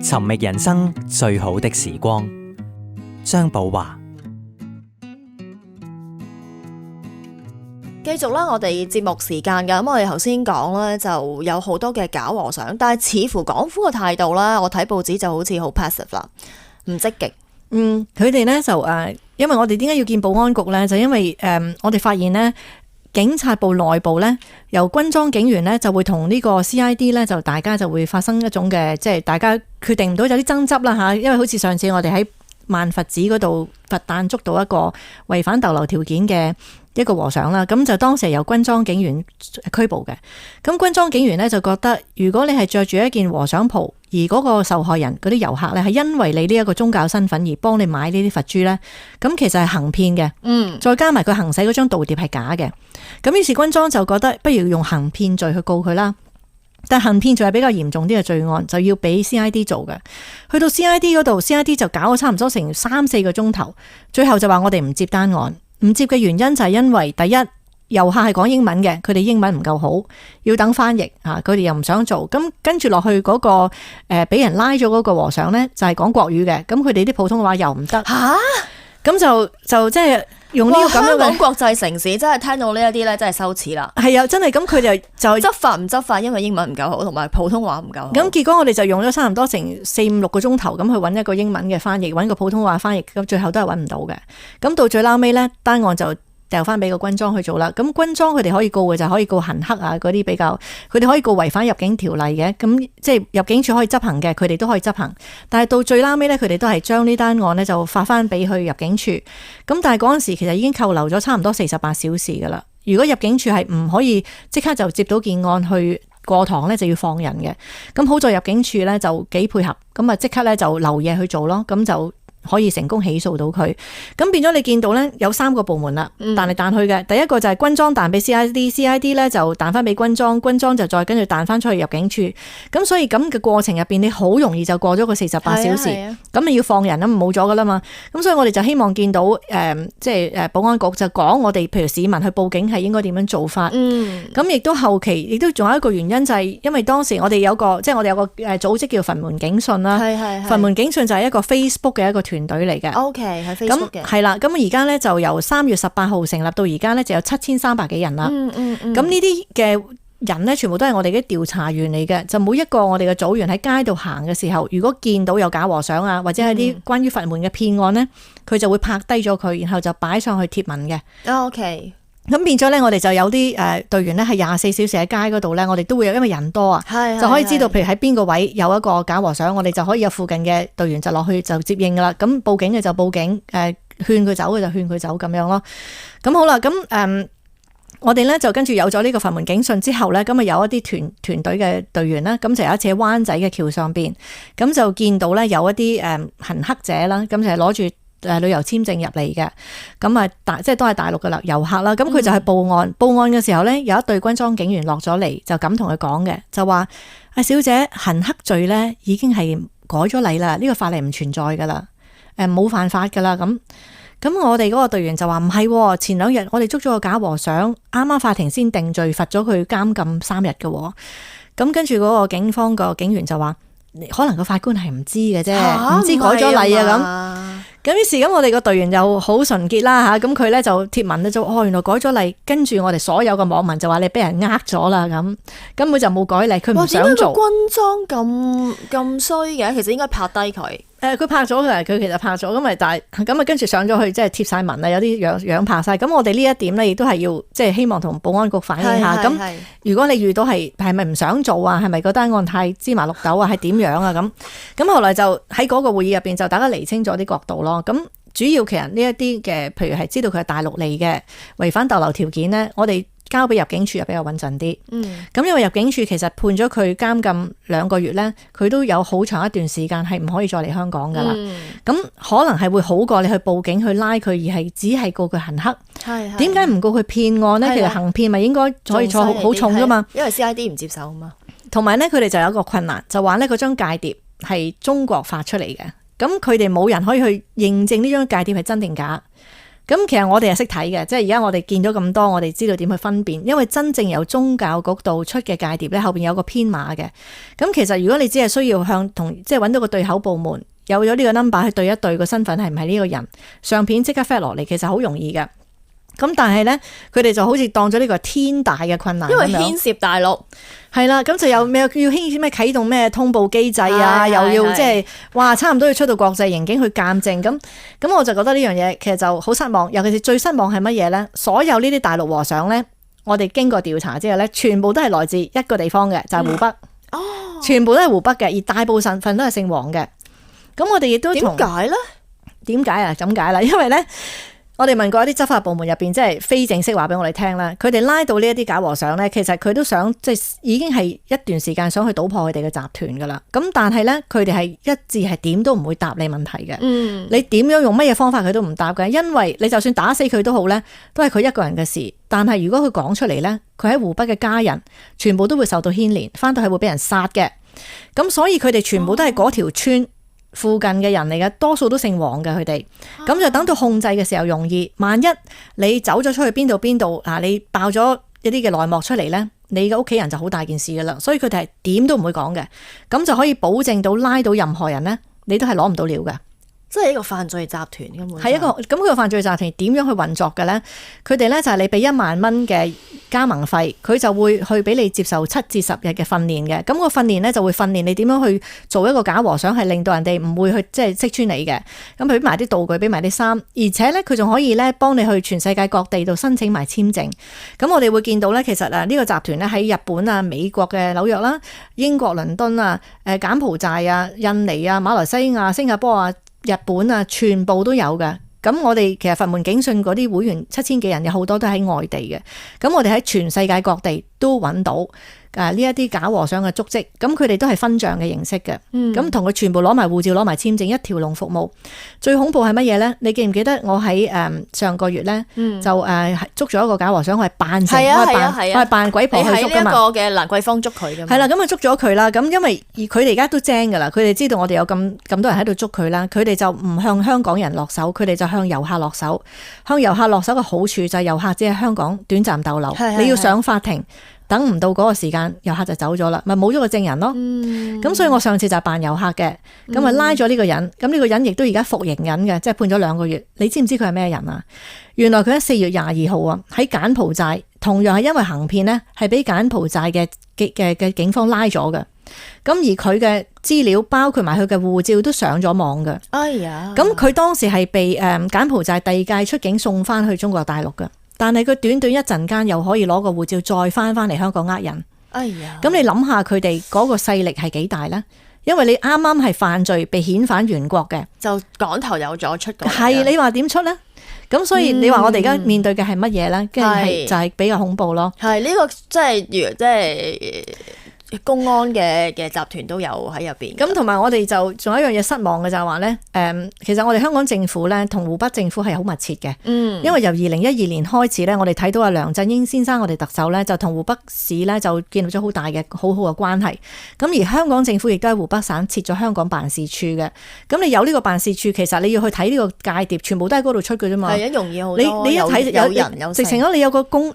尋覓人生最好的時光，張寶華。繼續啦，我哋節目時間㗎，咁我哋頭先講咧就有好多嘅假和尚，但係似乎港府嘅態度啦，我睇報紙就好似好 passive 啦，唔積極。佢哋咧就因為我哋點解要見保安局咧？就因為我哋發現咧，警察部內部咧，由軍裝警員咧就會同呢個 CID 咧，就大家就會發生一種嘅，即係大家決定唔到有啲爭執啦嚇。因為好似上次我哋喺萬佛寺嗰度佛誕捉到一個違反逗留條件嘅一個和尚啦，咁就當時係由軍裝警員拘捕嘅。咁軍裝警員咧就覺得，如果你係着住一件和尚袍，而嗰個受害人嗰啲遊客咧係因為你呢一個宗教身份而幫你買呢啲佛珠咧，咁其實係行騙嘅。再加埋佢行使嗰張盜牒係假嘅。咁於是軍裝就覺得不如用行騙罪去告佢啦。但行騙罪係比較嚴重啲嘅罪案，就要俾 CID 做嘅。去到 CID 嗰度 ，CID 就搞咗差唔多成3-4個鐘頭，最後就話我哋唔接單案。唔接嘅原因就係因為第一，遊客係講英文嘅，佢哋英文唔夠好，要等翻譯嚇，佢哋又唔想做。咁跟住落去嗰個俾人拉咗嗰個和尚咧，就係講國語嘅，咁佢哋啲普通話又唔得嚇，咁就即係用呢個咁樣嘅。香港國際城市真係聽到呢一啲咧，真係羞恥啦。係啊，真係咁佢哋就執法唔執法，因為英文唔夠好，同埋普通話唔夠好。咁結果我哋就用咗差唔多成4-5-6個鐘頭咁去揾一個英文嘅翻譯，揾個普通話翻譯，咁最後都係揾唔到嘅。咁到最撈尾咧，單案就掉翻俾個軍裝去做啦。咁軍裝佢哋可以告嘅就可以告行乞啊，嗰啲比較，佢哋可以告違反入境條例嘅。咁即係入境處可以執行嘅，佢哋都可以執行。但係到最撈尾咧，佢哋都係將呢單案咧就發翻俾去入境處。咁但係嗰陣時其實已經扣留咗差唔多48小時噶啦。如果入境處係唔可以即刻就接到件案去過堂咧，就要放人嘅。咁好在入境處咧就幾配合，咁啊即刻咧就留嘢去做咯，咁就可以成功起訴到佢。咁變咗你見到咧有3個部門啦，彈嚟彈去嘅。第一個就係軍裝彈俾 CID 咧就彈翻俾軍裝，軍裝就再跟住彈翻出去入境處。咁所以咁嘅過程入邊，你好容易就過咗個48小時。咁你要放人啦，冇咗噶啦嘛。咁所以我哋就希望見到即係保安局就講我哋譬如市民去報警係應該點樣做法。咁亦都後期亦都仲有一個原因就係因為當時我哋有個即係我哋有個組織叫佛門警訊啦。佛門警訊就係一個 Facebook 嘅一個團隊嚟嘅。OK， 係 Facebook 嘅。係啦，咁而家咧就由3月18號成立到而家咧就有7300幾人啦。咁呢啲嘅人咧全部都係我哋嘅調查員嚟嘅，就每一個我哋嘅組員喺街度行嘅時候，如果見到有假和尚啊，或者係啲關於佛門嘅騙案咧，佢就會拍低咗佢，然後就擺上去貼文嘅。OK。咁變咗咧，我哋就有啲隊員咧係24小時喺街嗰度咧，我哋都會有，因為人多啊，就可以知道譬如喺邊個位有一個假和尚，我哋就可以有附近嘅隊員就落去就接應噶啦。咁報警嘅就報警，勸佢走嘅就勸佢走咁樣咯。咁好啦，咁我哋咧就跟住有咗呢個佛門警訊之後咧，咁啊有一啲團隊嘅隊員啦，咁就有一次喺灣仔嘅橋上邊，咁就見到咧有一啲行乞者啦，咁就係攞住旅遊簽證入嚟嘅，咁啊即係都係大陸嘅遊客啦。咁佢就去報案，報案嘅時候咧，有一隊軍裝警員落咗嚟，就咁同佢講嘅，就話阿小姐，行乞罪咧已經係改咗例啦，呢個法例唔存在噶啦，冇犯法噶啦。咁我哋嗰個隊員就話唔係，前2日我哋捉咗個假和尚，啱啱法庭先定罪，罰咗佢監禁3日嘅。咁跟住嗰個警方個警員就話，可能個法官係唔知嘅啫，唔知改咗例啊咁於是咁我哋個隊員就好純潔啦嚇，咁佢咧就貼文咧就原來改咗例，跟住我哋所有嘅網民就話你俾人咗啦咁，根本就冇改例，佢唔想做。點解個軍裝咁衰嘅？其實應該拍低佢。佢拍咗嘅，佢其實拍咗咁咪，但係咁啊跟住上咗去即係貼晒文啊，有啲樣拍晒。咁我哋呢一點咧，亦都係要即係希望同保安局反映下。咁如果你遇到係咪唔想做啊？係咪嗰單案太芝麻綠豆啊？係點樣啊？咁後來就喺嗰個會議入邊就大家釐清咗啲角度咯。咁主要其實呢一啲嘅，譬如係知道佢係大陸嚟嘅，違反逗留條件咧，我哋交俾入境處又比較穩陣啲。咁因為入境處其實判咗佢監禁2個月咧，佢都有好長一段時間係唔可以再嚟香港噶啦。咁可能係會好過你去報警去拉佢，而係只係告佢行乞。點解唔告佢騙案咧？其實行騙咪應該可以坐好重噶嘛。因為 CID 唔接受啊嘛。同埋咧，佢哋就有一個困難，就話咧嗰張間諜係中國發出嚟嘅，咁佢哋冇人可以去認證呢張間諜係真定假。咁其實我哋係識睇嘅，即係而家我哋見到咁多，我哋知道點去分辨，因為真正由宗教局度出嘅界牒咧，後邊有個編碼嘅。咁其實如果你只係需要向即係揾到個對口部門，有咗呢個 number 去對一對個身份係唔係呢個人，相片即刻 fetch 落嚟，其實好容易嘅。咁但係咧，佢哋就好似當咗呢個天大嘅困難，因為牽涉大陸係啦，咁就有咩要牽咩啟動咩通報機制啊，又要即係哇，差唔多要出到國際刑警去鑑證咁我就覺得呢樣嘢其實就好失望，尤其是最失望係乜嘢咧？所有呢啲大陸和尚咧，我哋經過調查之後咧，全部都係來自一個地方嘅，就係湖北，全部都係湖北嘅，而大部分都係姓黃嘅。咁我哋亦都點解咧？點解啊？咁解啦，因為咧。我哋問過一啲執法部門入邊，即係非正式話俾我哋聽啦。佢哋拉到呢一啲假和尚咧，其實佢都想即係已經係一段時間想去搗破佢哋嘅集團噶啦。咁但係咧，佢哋係一致係點都唔會答你問題嘅。你點樣用乜嘢方法佢都唔答嘅，因為你就算打死佢都好咧，都係佢一個人嘅事。但係如果佢講出嚟咧，佢喺湖北嘅家人全部都會受到牽連，翻到去會俾人殺嘅。咁所以佢哋全部都係嗰條村附近嘅人嚟嘅，多數都姓黃嘅佢哋，咁就等到控制嘅時候容易。萬一你走咗出去邊度你爆咗一啲嘅內幕出嚟呢，你嘅屋企人就好大件事噶啦。所以佢哋係點都唔會講嘅，咁就可以保證到拉到任何人呢，你都係攞唔到料嘅。即係一個犯罪集團根本係一個咁佢個犯罪集團點樣去運作嘅咧？佢哋咧就係你俾1萬蚊嘅加盟費，佢就會去俾你接受7至10日嘅訓練嘅。咁個訓練咧就會訓練你點樣去做一個假和尚，係令到人哋唔會去即係識穿你嘅。咁佢俾埋啲道具，俾埋啲衫，而且咧佢仲可以咧幫你去全世界各地度申請埋簽證。咁我哋會見到咧，其實呢個集團咧喺日本啊、美國嘅紐約啦、英國倫敦啊、柬埔寨啊、印尼啊、馬來西亞、新加坡啊、日本啊，全部都有嘅。咁我哋其實佛門警訊嗰啲會員7000幾人，有好多都喺外地嘅。咁我哋喺全世界各地都揾到呢一啲假和尚嘅足跡。咁佢哋都係分賬嘅形式嘅。咁同佢全部攞埋護照、攞埋簽證，一條龍服務。最恐怖係乜嘢咧？你記唔記得我喺上個月咧就捉咗一個假和尚，我係扮成我係扮鬼婆去捉㗎嘛。喺呢一個嘅蘭桂坊捉佢㗎嘛。係啦，咁啊捉咗佢啦。咁因為佢哋而家都精㗎啦，佢哋知道我哋有咁多人喺度捉佢啦，佢哋就唔向香港人落手，佢哋就向遊客落手。向遊客落手嘅好處就係遊客只係香港短暫逗留，你要上法庭。等唔到嗰個時間，遊客就走咗啦，咪冇咗個證人咯。咁所以我上次就扮遊客嘅，咁啊拉咗呢個人，咁呢個人亦都而家服刑緊嘅，即係判咗2個月。你知唔知佢係咩人啊？原來佢喺4月22號啊，喺柬埔寨，同樣係因為行騙呢，係俾柬埔寨嘅警方拉咗嘅。咁而佢嘅資料包括埋佢嘅護照都上咗網嘅。哎呀！咁佢當時係被柬埔寨第2屆出境送翻去中國大陸嘅。但係佢短短一陣間又可以攞個護照再翻嚟香港呃人。哎呀！咁你諗下佢哋嗰個勢力係幾大呢？因為你啱啱係犯罪被遣返原國嘅，就趕頭有咗出國。係你話點出呢？咁所以你話我哋而家面對嘅係乜嘢呢？跟住就係比較恐怖咯。係呢個即係公安嘅集團都有喺入邊。咁同埋我哋就仲有一樣嘢失望嘅就係話咧，其實我哋香港政府咧同湖北政府係好密切嘅。因為由2012年開始咧，我哋睇到阿梁振英先生我哋特首咧就同湖北市咧就建立咗好大嘅好好嘅關係。咁而香港政府亦都喺湖北省設咗香港辦事處嘅。咁你有呢個辦事處，其實你要去睇呢個界牒，全部都喺嗰度出嘅啫嘛。係啊，容易好多。你一睇有人有直情咗，你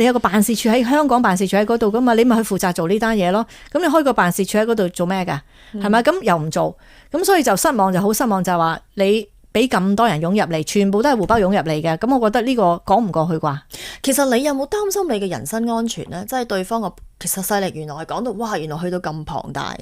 有個辦事處喺香港辦事處喺嗰度噶嘛，你咪去負責做呢單嘢咯。咁你開個辦事處喺嗰度做咩㗎？係咪？咁又唔做，咁所以就失望，就好失望，就係話你俾咁多人湧入嚟，全部都係湖北湧入嚟嘅，咁我覺得呢個講唔過去啩。其實你有冇擔心你嘅人身安全呢？即係對方個其實勢力原來係講到哇，原來去到咁龐大。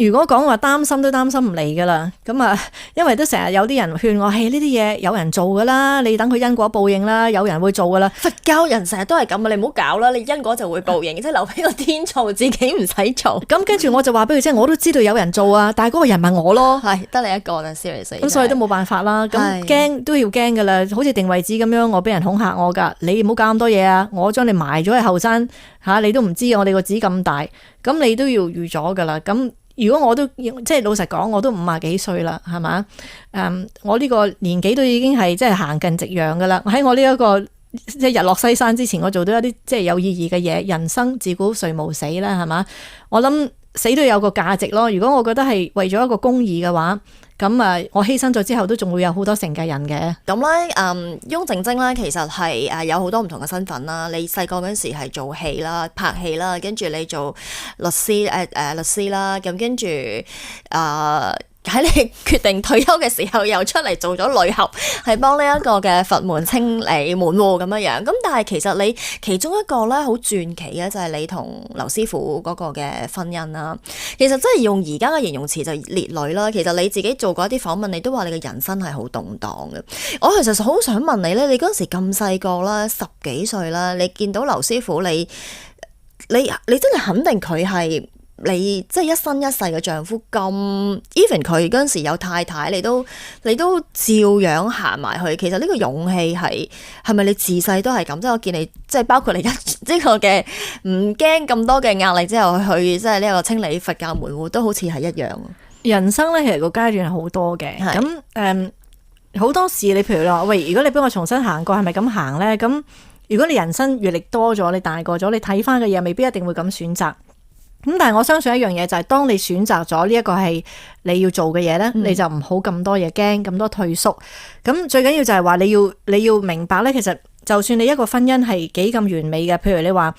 如果講話擔心都擔心唔嚟噶啦，咁啊，因為都成日有啲人勸我，係呢啲嘢有人做噶啦，你等佢因果報應啦，有人會做噶啦。佛教人成日都係咁啊，你唔好搞啦，你因果就會報應，即係留俾個天做，自己唔使做。咁跟住我就話俾佢聽，我都知道有人做啊，但係嗰個人咪我咯，係得你一個啦，seriously。咁所以都冇辦法啦，咁驚都要驚噶啦，好似定位子咁樣，我俾人恐嚇我噶，你唔好搞咁多嘢啊，我將你埋咗喺後山吓，你都唔知我哋個紙咁大，咁你都要預咗噶啦，咁。如果我都即係老實講，我都50幾歲啦，係嘛？我呢個年紀都已經係即係行近夕陽噶啦。喺我呢一個即係日落西山之前，我做到一啲即係有意義嘅嘢。人生自古誰無死啦，係嘛？我諗死都有個價值咯。如果我覺得係為咗一個公義嘅話，咁啊，我犧牲咗之後都仲會有好多承繼人嘅。咁咧，翁靜晶咧其實係有好多唔同嘅身份啦。你細個嗰陣時係做戲啦、拍戲啦，跟住你做律師律師啦，咁跟住喺你決定退休嘅時候，又出嚟做咗女俠，係幫呢一個嘅佛門清理門戶咁樣樣。咁但係其實你其中一個咧好傳奇嘅就係你同劉師傅嗰個嘅婚姻啦。其實真係用而家嘅形容詞就烈女啦。其實你自己做過一啲訪問，你都話你嘅人生係好動盪嘅。我其實好想問你咧，你嗰陣時咁細個啦，10幾歲啦，你見到劉師傅，你真係肯定佢係你即係一生一世嘅丈夫咁 even 佢嗰陣時有太太，你都照樣行埋去。其實呢個勇氣係咪你自細都係咁？即係我見你即係包括你呢個嘅唔驚咁多嘅壓力之後去即係呢個清理佛教門戶，都好似係一樣。人生咧其實個階段係好多嘅，咁好多時你譬如話喂，如果你俾我重新行過，係咪咁行咧？咁如果你人生閱歷多咗，你大個咗，你睇翻嘅嘢未必一定會咁選擇。咁但係我相信一樣嘢就係，當你選擇咗呢一個係你要做嘅嘢咧，你就唔好咁多嘢驚，咁多退縮。咁最緊要就係話你要明白咧，其實就算你一個婚姻係幾咁完美嘅，譬如你話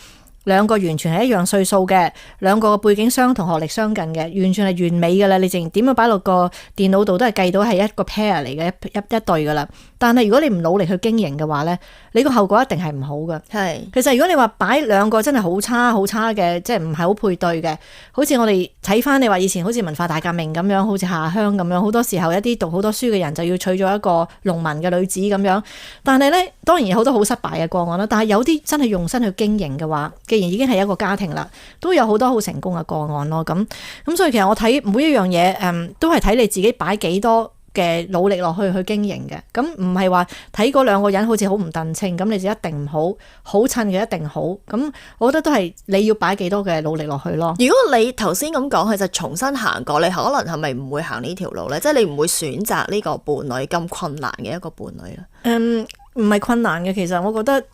兩個完全係一樣歲數嘅，兩個背景相同、學歷相近嘅，完全係完美嘅啦。你淨點樣擺落個電腦度都係計到係一個 pair 嚟嘅，一對噶啦。但係如果你唔努力去經營嘅話咧，你個後果一定係唔好嘅。係，其實如果你話擺兩個真係好差嘅，即係唔係好配對嘅，好似我哋睇翻你話以前好似文化大革命咁樣，好似下鄉咁樣，好多時候一啲讀好多書嘅人就要娶咗一個農民嘅女子咁樣。但係咧，當然有好多好失敗嘅個案啦。但係有啲真係用心去經營嘅話，既然已經係一個家庭啦，都有好多好成功嘅個案咯。咁所以其實我睇每一樣嘢，都係睇你自己擺幾多嘅努力落去經營嘅。咁唔係話睇嗰兩個人好似好唔鄧稱，咁你就一定唔好，好襯嘅一定好。咁我覺得都係你要擺幾多嘅努力落去咯。如果你頭先咁講，佢就重新行過，你可能係咪唔會行呢條路咧？即係你唔會選擇呢個伴侶咁困難嘅一個伴侶咧？唔係困難嘅，其實我覺得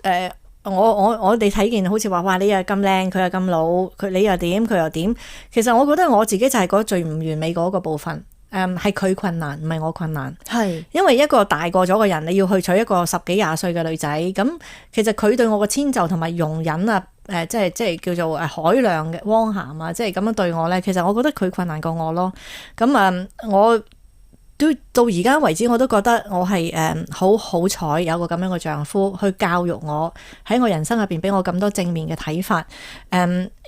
我哋睇見好似話哇，你又咁靚，佢又咁老，你又點，佢又點。其實我覺得我自己就係嗰最唔完美嗰個部分。係佢困難，唔係我困難。係因為一個大個咗嘅人，你要去娶一個10幾20歲嘅女仔，咁其實佢對我嘅遷就同埋容忍啊，即係叫做海量嘅汪涵啊，即係咁樣對我咧。其實我覺得佢困難過我咯。咁我都到而家為止，我都覺得我係好彩有個咁樣嘅丈夫去教育我，喺我人生入邊俾我咁多正面嘅睇法。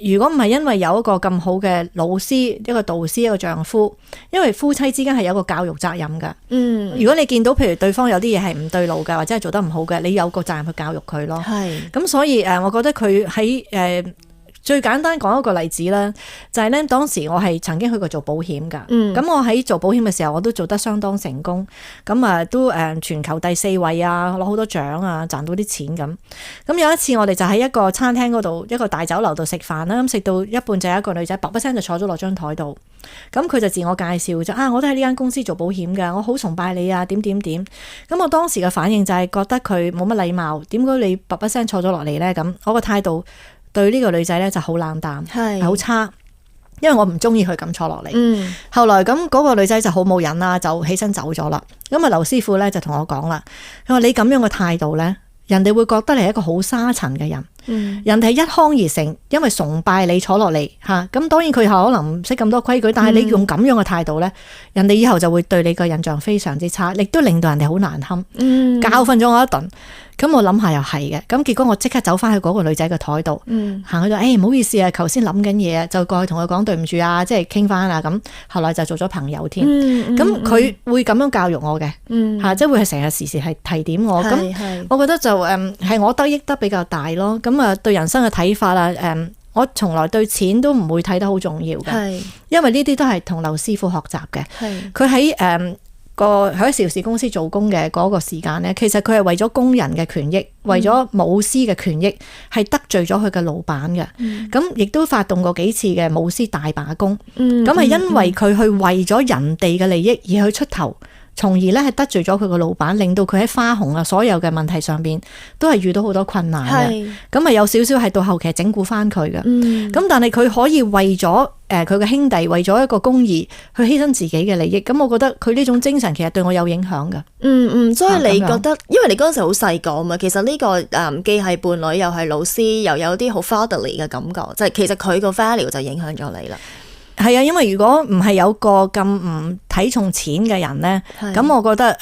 如果唔係因為有一個咁好嘅老師、一個導師、一個丈夫，因為夫妻之間係有一個教育責任㗎。如果你見到譬如對方有啲嘢係唔對路嘅，或者係做得唔好嘅，你有個責任去教育佢咯。係咁，所以我覺得佢喺最簡單講一個例子啦，就係咧當時我係曾經去過做保險㗎。咁我喺做保險嘅時候，我都做得相當成功。咁都全球第4位啊，攞好多獎啊，賺到啲錢咁。咁有一次我哋就喺一個餐廳嗰度，一個大酒樓度食飯啦。咁食到一半就有一個女仔噥一聲就坐咗落張台度。咁佢就自我介紹就我都喺呢間公司做保險㗎，我好崇拜你啊，點點點。咁我當時嘅反應就係覺得佢冇乜禮貌，點解你噥一聲坐咗落嚟咧？咁我個態度對呢個女仔咧就好冷淡，係好差，因為我唔中意佢咁坐落嚟。後來咁嗰個女仔就好冇癮啦，就起身走咗啦。咁劉師傅咧就同我講啦，佢話你咁樣嘅態度咧，人哋會覺得你係一個好沙塵嘅人。人哋係一腔熱誠，因為崇拜你坐落嚟吓。咁當然佢可能唔識咁多規矩，但係你用咁樣嘅態度咧，人哋以後就會對你個印象非常之差，亦都令到人哋好難堪。教訓咗我一頓。咁我諗下又係嘅，咁結果我即刻走翻去嗰個女仔嘅台度，行去就唔好意思啊，頭先諗緊嘢，就過去同佢講對唔住啊，即係傾翻啊，咁後來就做咗朋友添。咁佢會咁樣教育我嘅，即係會係成日時係提點我。咁我覺得就係我得益得比較大咯。咁對人生嘅睇法啊，我從來對錢都唔會睇得好重要嘅，因為呢啲都係同劉師傅學習嘅。佢喺喺邵氏公司做工嘅嗰個時間咧，其實佢係為咗工人嘅權益，為咗舞獅嘅權益，係得罪咗佢嘅老闆嘅。咁亦都發動過幾次嘅舞獅大罷工。咁係因為佢去為咗人哋嘅利益而去出頭，從而咧係得罪咗佢個老闆，令到佢喺花紅啊所有嘅問題上邊都係遇到好多困難嘅。咁啊有少少係到後期整蠱翻佢嘅。咁但係佢可以為咗佢嘅兄弟，為咗一個公義去犧牲自己嘅利益。咁我覺得佢呢種精神其實對我有影響㗎。所以你覺得，因為你嗰陣時好細個啊嘛，其實呢個既係伴侶又係老師，又有啲好 fatherly 嘅感覺，即係其實佢個 value 就影響咗你啦。係啊，因為如果唔係有個咁唔睇重錢嘅人咧，咁我覺得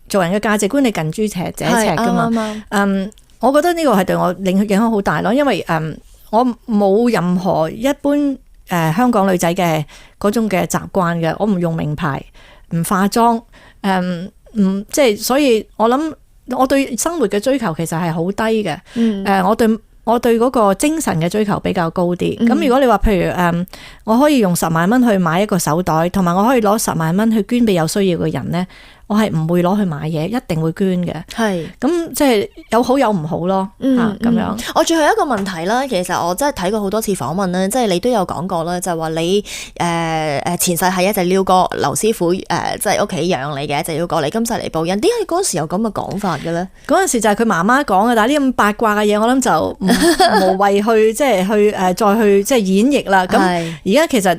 做人嘅價值觀你近朱者赤㗎嘛。我覺得呢個係對我影響好大咯，因為我冇任何一般香港女仔嘅嗰種嘅習慣嘅，我唔用名牌，唔化妝，即係所以我諗我對生活嘅追求其實係好低嘅。我對嗰個精神嘅追求比較高啲。咁如果你話譬如我可以用10萬蚊去買一個手袋，同埋我可以攞10萬蚊去捐俾有需要嘅人咧，我係唔會攞去買嘢，一定會捐嘅。咁即係有好有唔好咯。咁樣。我最後一個問題啦，其實我真係睇過好多次訪問啦，即係你都有講過啦，就係話你前世係一隻鷯哥，劉師傅即係屋企養你嘅一隻鷯哥，你今世嚟報恩。點解你嗰時有咁嘅講法嘅咧？嗰陣時就係佢媽媽講嘅，但係呢咁八卦嘅嘢，我諗就無謂去即係去再去即係演繹啦。咁而家其實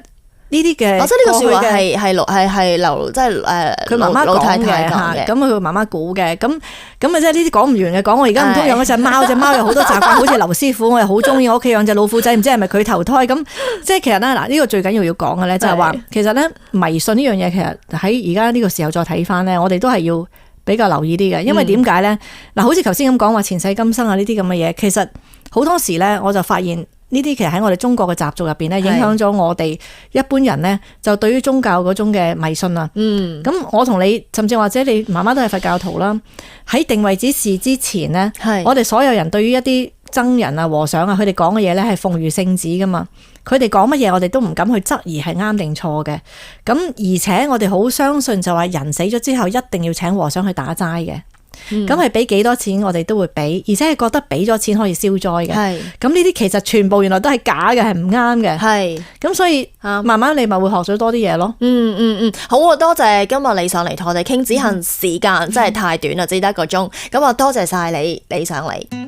呢啲嘅，我覺得呢個説話係劉即係佢媽媽講嘅嚇，咁佢媽媽估嘅，咁啊即係呢啲講唔完嘅講。我而家唔通養一隻貓，隻貓有好多習慣，好似劉師傅，我又好中意我屋企養隻老虎仔，唔知係咪佢投胎咁。即係其實咧嗱，呢個最緊要講嘅咧就係話，其實咧迷信呢樣嘢，其實喺而家呢個時候再睇翻咧，我哋都係要比較留意啲嘅，因為點解咧嗱？好似頭先咁講話前世今生啊呢啲咁嘅嘢，其實好多時咧我就發現。呢啲其實喺我哋中國嘅習俗入邊咧，影響咗我哋一般人咧，就對於宗教嗰種嘅迷信啊。咁我同你，甚至或者你媽媽都係佛教徒啦。喺定位指示之前咧，我哋所有人對於一啲僧人啊、和尚啊，佢哋講嘅嘢咧係奉如聖旨噶嘛。佢哋講乜嘢，我哋都唔敢去質疑係啱定錯嘅。咁而且我哋好相信就話人死咗之後一定要請和尚去打齋嘅。咁係俾幾多錢我哋都會俾，而且係覺得俾咗錢可以消災嘅。咁呢啲其實全部原來都係假嘅，係唔啱嘅。咁所以慢慢你咪會學咗多啲嘢咯。好啊，多謝今日你上嚟同我哋傾，只限時間真係太短啦，只得1個鐘。咁啊，多謝晒你上嚟。